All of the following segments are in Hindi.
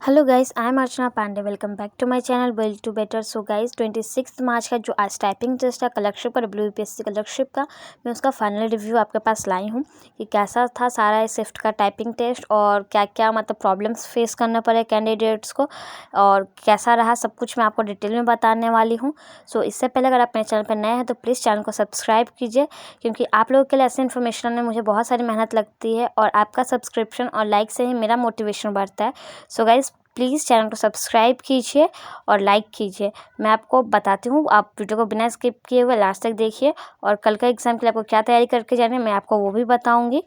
Hello guys, I am Archana Pandey. Welcome back to my channel well to better. So guys 26 March का जो आज टाइपिंग टेस्ट है कलरशिप और WPSC कलरशिप का, मैं उसका फाइनल रिव्यू आपके पास लाई हूँ कि कैसा था सारा शिफ्ट का टाइपिंग टेस्ट और क्या क्या मतलब प्रॉब्लम्स फेस करना पड़े कैंडिडेट्स को और कैसा रहा, सब कुछ मैं आपको डिटेल में बताने वाली हूँ। सो इससे पहले अगर आप मेरे चैनल पर नए हैं तो प्लीज़ चैनल को सब्सक्राइब कीजिए, क्योंकि आप लोगों के लिए ऐसे इन्फॉर्मेशन में मुझे बहुत सारी मेहनत लगती है और आपका सब्सक्रिप्शन और लाइक से ही मेरा मोटिवेशन बढ़ता है। सो गाइस प्लीज़ चैनल को सब्सक्राइब कीजिए और लाइक कीजिए। मैं आपको बताती हूँ, आप वीडियो को बिना स्किप किए हुए लास्ट तक देखिए और कल का एग्ज़ाम के लिए आपको क्या तैयारी करके जानी है मैं आपको वो भी बताऊँगी।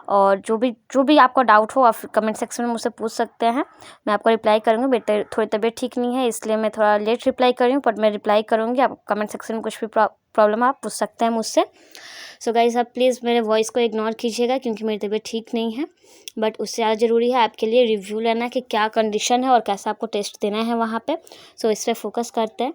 और जो भी आपको डाउट हो आप कमेंट सेक्शन में मुझसे पूछ सकते हैं, मैं आपको रिप्लाई करूँगी। बेटे थोड़ी तबीयत ठीक नहीं है इसलिए मैं थोड़ा लेट रिप्लाई कर रही हूँ, बट मैं रिप्लाई करूँगी। आप कमेंट सेक्शन में कुछ भी प्रॉब्लम आप पूछ सकते हैं मुझसे। सो गाइस आप प्लीज़ मेरे वॉइस को इग्नोर कीजिएगा क्योंकि मेरी तबीयत ठीक नहीं है, बट उससे ज़्यादा ज़रूरी है आपके लिए रिव्यू लेना कि क्या कंडीशन है और कैसा आपको टेस्ट देना है वहाँ पे। सो इस पर फोकस करते हैं।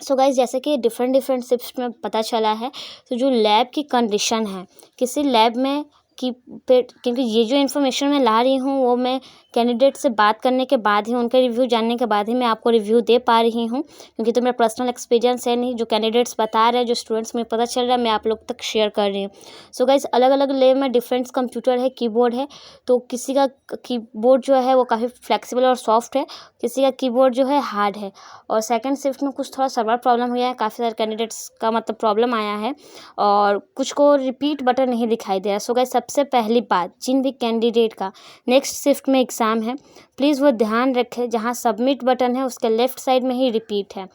सो गाइस जैसे कि डिफरेंट शिफ्ट में पता चला है, तो जो लैब की कंडीशन है किसी लैब में कि क्योंकि ये जो इन्फॉर्मेशन मैं ला रही हूँ वो मैं कैंडिडेट से बात करने के बाद ही, उनके रिव्यू जानने के बाद ही मैं आपको रिव्यू दे पा रही हूँ, क्योंकि तो मेरा पर्सनल एक्सपीरियंस है नहीं। जो कैंडिडेट्स बता रहे हैं, जो स्टूडेंट्स में पता चल रहा है, मैं आप लोग तक शेयर कर रही हूँ। सो गाइस अलग अलग लैब में डिफरेंट कंप्यूटर है, कीबोर्ड है। तो किसी का कीबोर्ड जो है वो काफ़ी फ्लेक्सिबल और सॉफ्ट है, किसी का कीबोर्ड जो है हार्ड है। और सेकंड शिफ्ट में कुछ थोड़ा सर्वर प्रॉब्लम हुआ है, काफ़ी सारे कैंडिडेट्स का मतलब प्रॉब्लम आया है और कुछ को रिपीट बटन नहीं दिखाई दे रहा। सो गाइस सबसे पहली बात, जिन भी कैंडिडेट का नेक्स्ट शिफ्ट में एग्ज़ाम है प्लीज़ वो ध्यान रखें, जहाँ सबमिट बटन है उसके लेफ्ट साइड में ही रिपीट है।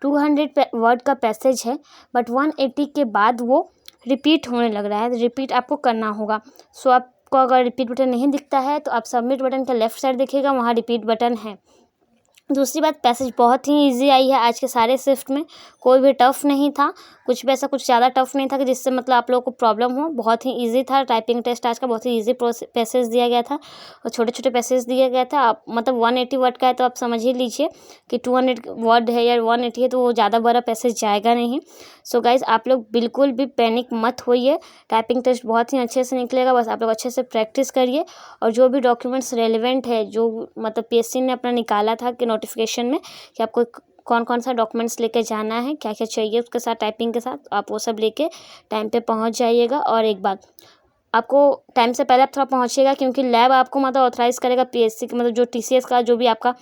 200 वर्ड का पैसेज है बट 180 के बाद वो रिपीट होने लग रहा है, रिपीट आपको करना होगा। सो आपको अगर रिपीट बटन नहीं दिखता है तो आप सबमिट बटन के लेफ्ट साइड देखिएगा, वहाँ रिपीट बटन है। दूसरी बात, पैसेज बहुत ही इजी आई है आज के सारे शिफ्ट में, कोई भी टफ़ नहीं था, कुछ भी ऐसा कुछ ज़्यादा टफ़ नहीं था कि जिससे मतलब आप लोगों को प्रॉब्लम हो। बहुत ही इजी था टाइपिंग टेस्ट आज का, बहुत ही इजी पैसेज दिया गया था और छोटे छोटे पैसेज दिया गया था। आप मतलब 180 वर्ड का है तो आप समझ ही लीजिए कि 200 वर्ड है या 180 है तो वो ज़्यादा बड़ा पैसेज जाएगा नहीं। सो गाइज़ आप लोग बिल्कुल भी पैनिक मत होइए, टाइपिंग टेस्ट बहुत ही अच्छे से निकलेगा, बस आप लोग अच्छे से प्रैक्टिस करिए। और जो भी डॉक्यूमेंट्स रेलिवेंट है, जो मतलब PSC ने अपना निकाला था कि नोटिफिकेशन में कि आपको कौन कौन सा डॉक्यूमेंट्स लेके जाना है, क्या क्या चाहिए उसके साथ टाइपिंग के साथ, आप वो सब लेके टाइम पे पहुंच जाइएगा। और एक बात, आपको टाइम से पहले आप थोड़ा पहुंचिएगा क्योंकि लैब आपको मतलब ऑथराइज़ करेगा PSC का, मतलब जो TCS का जो भी आपका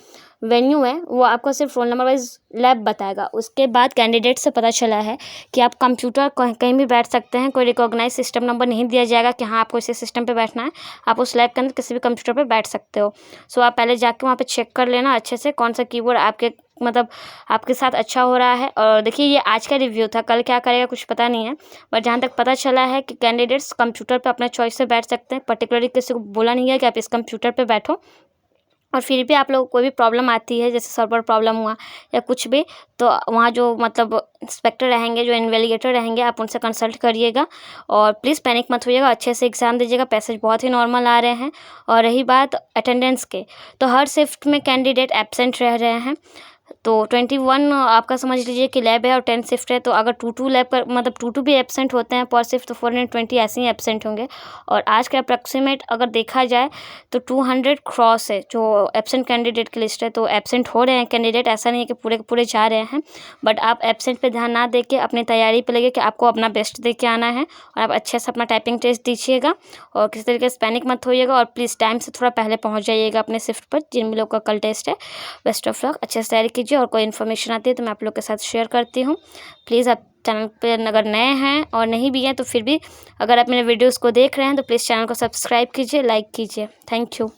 वेन्यू है वो आपको सिर्फ रोल नंबर वाइज लैब बताएगा। उसके बाद कैंडिडेट से पता चला है कि आप कंप्यूटर कहीं भी बैठ सकते हैं, कोई रिकॉग्नाइज सिस्टम नंबर नहीं दिया जाएगा कि हाँ आपको इसी सिस्टम पे बैठना है, आप उस लैब के अंदर किसी भी कंप्यूटर पे बैठ सकते हो। सो आप पहले जाके वहाँ पे चेक कर लेना अच्छे से कौन सा कीबोर्ड आपके मतलब आपके साथ अच्छा हो रहा है। और देखिए ये आज का रिव्यू था, कल क्या करेगा कुछ पता नहीं है, बट जहाँ तक पता चला है कि कैंडिडेट्स कंप्यूटर पे अपना चॉइस से बैठ सकते हैं। पर्टिकुलरली किसी को बोला नहीं है कि आप इस कंप्यूटर पे बैठो। और फिर भी आप लोगों को कोई भी प्रॉब्लम आती है, जैसे सर्वर प्रॉब्लम हुआ या कुछ भी, तो वहाँ जो मतलब इंस्पेक्टर रहेंगे, जो इन्वेस्टिगेटर रहेंगे, आप उनसे कंसल्ट करिएगा और प्लीज़ पैनिक मत होइएगा, अच्छे से एग्ज़ाम दीजिएगा। पैसेज बहुत ही नॉर्मल आ रहे हैं। और रही बात अटेंडेंस के, तो हर शिफ्ट में कैंडिडेट एब्सेंट रह रहे हैं। तो 21 आपका समझ लीजिए कि लैब है और 10 शिफ्ट है, तो अगर 2 लैब का मतलब 2 भी एब्सेंट होते हैं पर शिफ्ट, तो 420 ऐसे ही एब्सेंट होंगे। और आज के अप्रॉक्सीमेट अगर देखा जाए तो 200 क्रॉस है जो एब्सेंट कैंडिडेट की लिस्ट है। तो एब्सेंट हो रहे हैं कैंडिडेट, ऐसा नहीं है कि पूरे के पूरे जा रहे हैं, बट आप एब्सेंट पे ध्यान ना दे के अपनी तैयारी पे लगे कि आपको अपना बेस्ट दे के आना है और आप अच्छे से अपना टाइपिंग टेस्ट दीजिएगा और किसी तरीके से पैनिक मत होइएगा। और प्लीज़ टाइम से थोड़ा पहले पहुँच जाइएगा अपने शिफ्ट पर, जिन भी लोग का कल टेस्ट है। बेस्ट ऑफ लक, अच्छे से तैयारी कीजिए और कोई इन्फॉर्मेशन आती है तो मैं आप लोग के साथ शेयर करती हूँ। प्लीज़ आप चैनल पे अगर नए हैं और नहीं भी हैं तो फिर भी अगर आप मेरे वीडियोस को देख रहे हैं तो प्लीज़ चैनल को सब्सक्राइब कीजिए, लाइक कीजिए। Thank you.